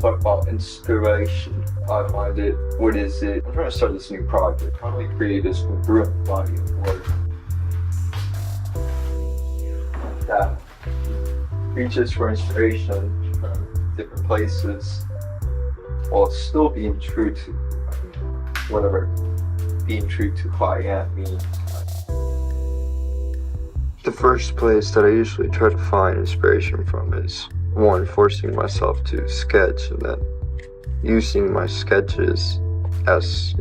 talk about inspiration. I find it. What is it? I'm trying to start this new project. How do we create this congruent body of work that reaches for inspiration from different places while still being true to whatever being true to who I am means. The first place that I usually try to find inspiration from is one, forcing myself to sketch, and then using my sketches as,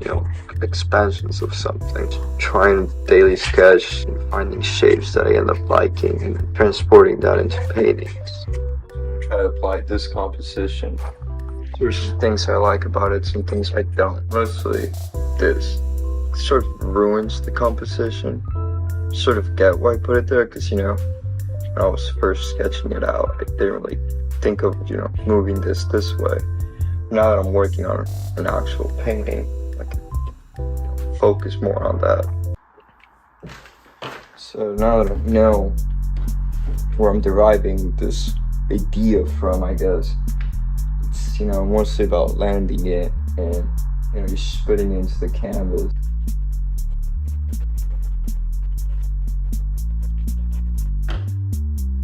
expansions of something. Trying to daily sketch and finding shapes that I end up liking and transporting that into paintings. Try to apply this composition. There's some things I like about it, some things I don't. Mostly this. It sort of ruins the composition. Sort of get why I put it there, because when I was first sketching it out, I didn't really think of moving this way. Now that I'm working on an actual painting, I can focus more on that. So now that I know where I'm deriving this idea from, I guess it's mostly about landing it and just putting it into the canvas.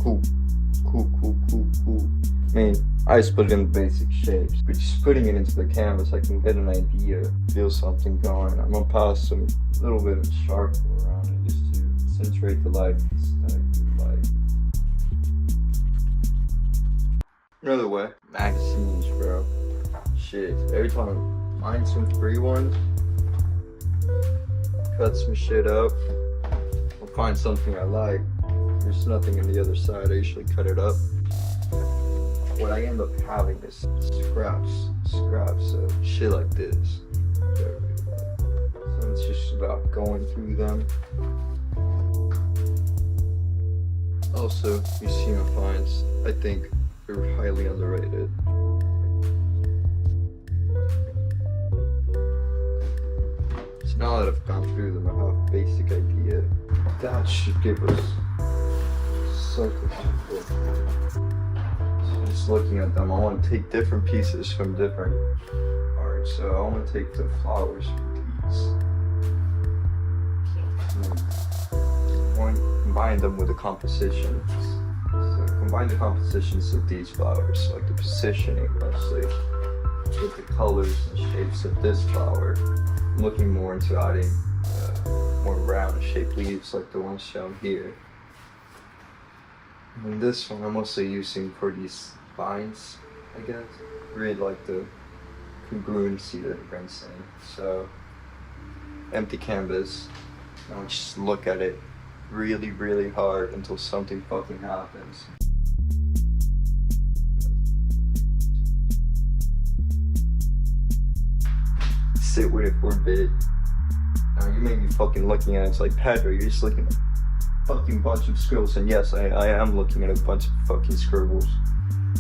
Cool. I mean, I just put it in basic shapes, but just putting it into the canvas, I can get an idea, feel something going. I'm gonna pass some little bit of charcoal around it just to accentuate the light that I do like. Another way, magazines, bro. Shit, every time I find some free ones, cut some shit up, or find something I like. There's nothing on the other side, I usually cut it up. What I end up having is scraps of shit like this. So it's just about going through them. Also, museum finds, I think, they're highly underrated. So now that I've gone through them, I have a basic idea. That should give us something. So just looking at them, I want to take different pieces from different art. So I want to take the flowers from these. I want to combine them with the compositions. So combine the compositions of these flowers, like the positioning mostly, with the colors and shapes of this flower. I'm looking more into adding more round shaped leaves like the ones shown here. And this one I'm mostly using for these vines, I guess. Really like the congruency that it brings in. So, empty canvas. Now just look at it really, really hard until something fucking happens. Sit with it for a bit. Now you may be fucking looking at it, it's like, Pedro, you're just looking at a fucking bunch of scribbles, and yes, I am looking at a bunch of fucking scribbles.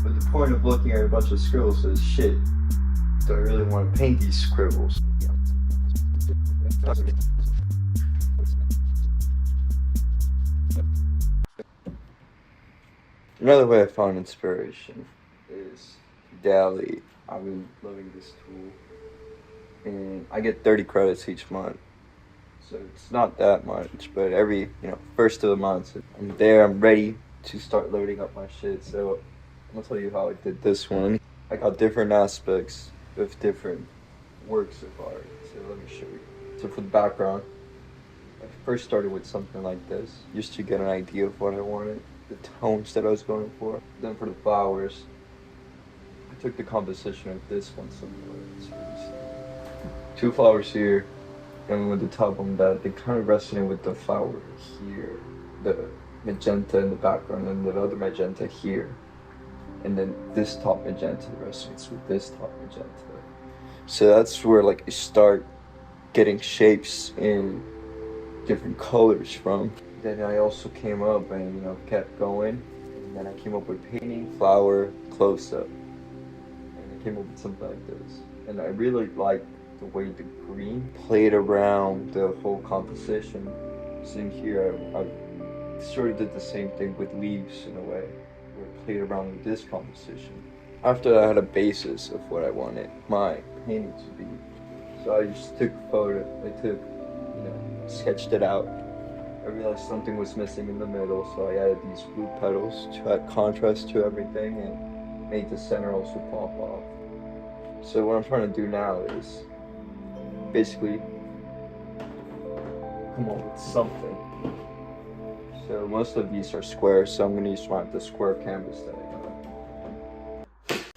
But the point of looking at a bunch of scribbles is, shit, do I really want to paint these scribbles? Another way I found inspiration is daily. I've been loving this tool, and I get 30 credits each month. So it's not that much, but every, first of the month, I'm there, I'm ready to start loading up my shit. So I'm gonna tell you how I did this one. I got different aspects of different works of art. So let me show you. So for the background, I first started with something like this, just to get an idea of what I wanted, the tones that I was going for. Then for the flowers, I took the composition of this one similar. So two flowers here, and with the top of that, they kind of resonate with the flower here, the magenta in the background, and the other magenta here. And then this top magenta resonates with this top magenta. So that's where you start getting shapes in different colors from. Then I also came up and kept going. And then I came up with painting, flower, close-up. And I came up with something like this. And I really liked the way the green played around the whole composition. So in here, I sort of did the same thing with leaves in a way, where it played around with this composition. after I had a basis of what I wanted my painting to be, so I just took a photo. Sketched it out. I realized something was missing in the middle, so I added these blue petals to add contrast to everything and made the center also pop off. So what I'm trying to do now is basically come up with something. So most of these are square, so I'm going to use the square canvas that I got.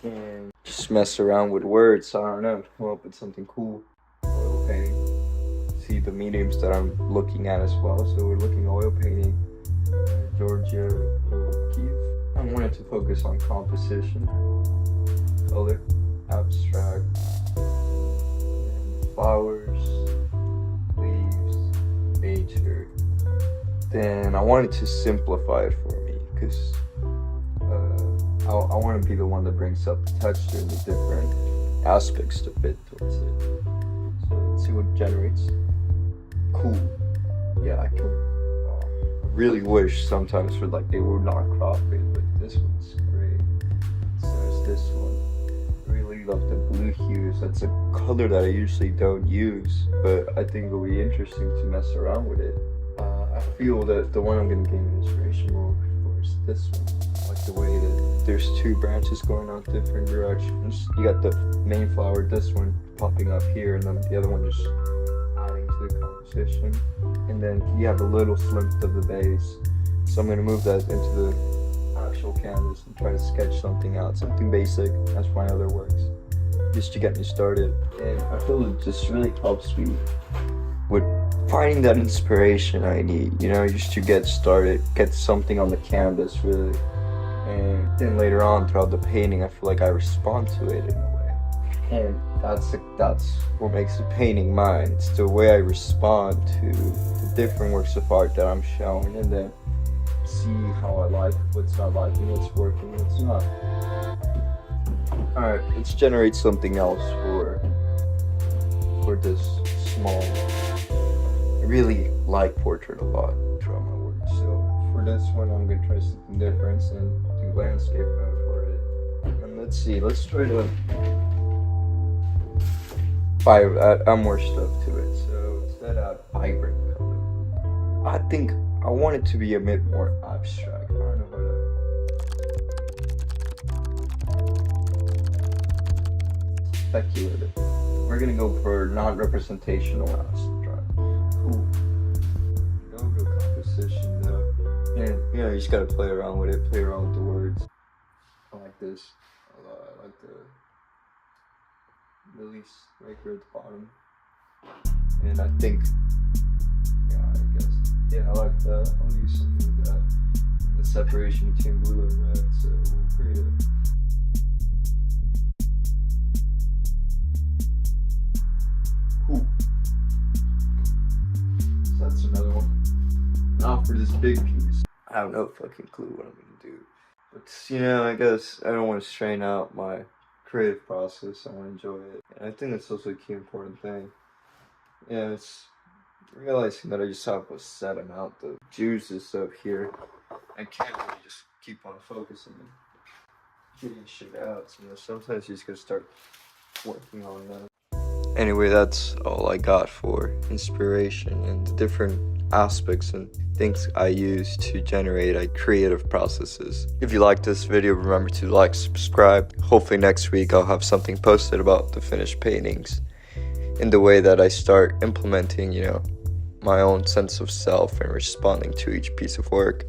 And just mess around with words, I don't know, come up with something cool. Oil painting. See the mediums that I'm looking at as well. So we're looking at oil painting, Georgia, Kiev. I wanted to focus on composition, color, abstract, flowers, leaves, nature. Then I wanted to simplify it for me because I want to be the one that brings up the texture and the different aspects to fit towards it. So let's see what generates. Cool. Yeah, I really wish sometimes for they would not crop it, but this one's great. So there's this one. I really love the blue hues. That's a color that I usually don't use, but I think it'll be interesting to mess around with it. I feel that the one I'm gonna gain inspiration more for is this one. I like the way that there's two branches going out different directions. You got the main flower, this one popping up here, and then the other one just adding to the composition. And then you have a little slimped of the base. So I'm gonna move that into the actual canvas and try to sketch something out, something basic as my other works, just to get me started. And I feel it just really helps me with finding that inspiration I need, just to get started, get something on the canvas really. And then later on throughout the painting, I feel like I respond to it in a way. And that's what makes the painting mine. It's the way I respond to the different works of art that I'm showing, and then see how I like, what's not liking, what's working, what's not. Alright, let's generate something else for this small. I really like portrait a lot throughout my work, so for this one I'm gonna try something different and do landscape mode for it. And let's see, let's try to add more stuff to it. So instead of vibrant color, I think I want it to be a bit more abstract. I don't know how to. Speculative. We're gonna go for non-representational abstract. Cool. No real composition though. And you just gotta play around with it, play around with the words. I like this a lot. I like the lilies right here at the bottom. And I think, I like that. I'll use something like that. The separation between blue and red, so we'll create it. Cool. So that's another one. Now for this big piece. I have no fucking clue what I'm gonna do. But I guess I don't want to strain out my creative process. I want to enjoy it. And I think that's also a key important thing. It's realizing that I just have a set amount of juices up here. I can't really just keep on focusing and getting shit out. Sometimes you just gotta start working on that. Anyway, that's all I got for inspiration and the different aspects and things I use to generate creative processes. If you like this video, remember to like, subscribe. Hopefully next week I'll have something posted about the finished paintings in the way that I start implementing, my own sense of self and responding to each piece of work.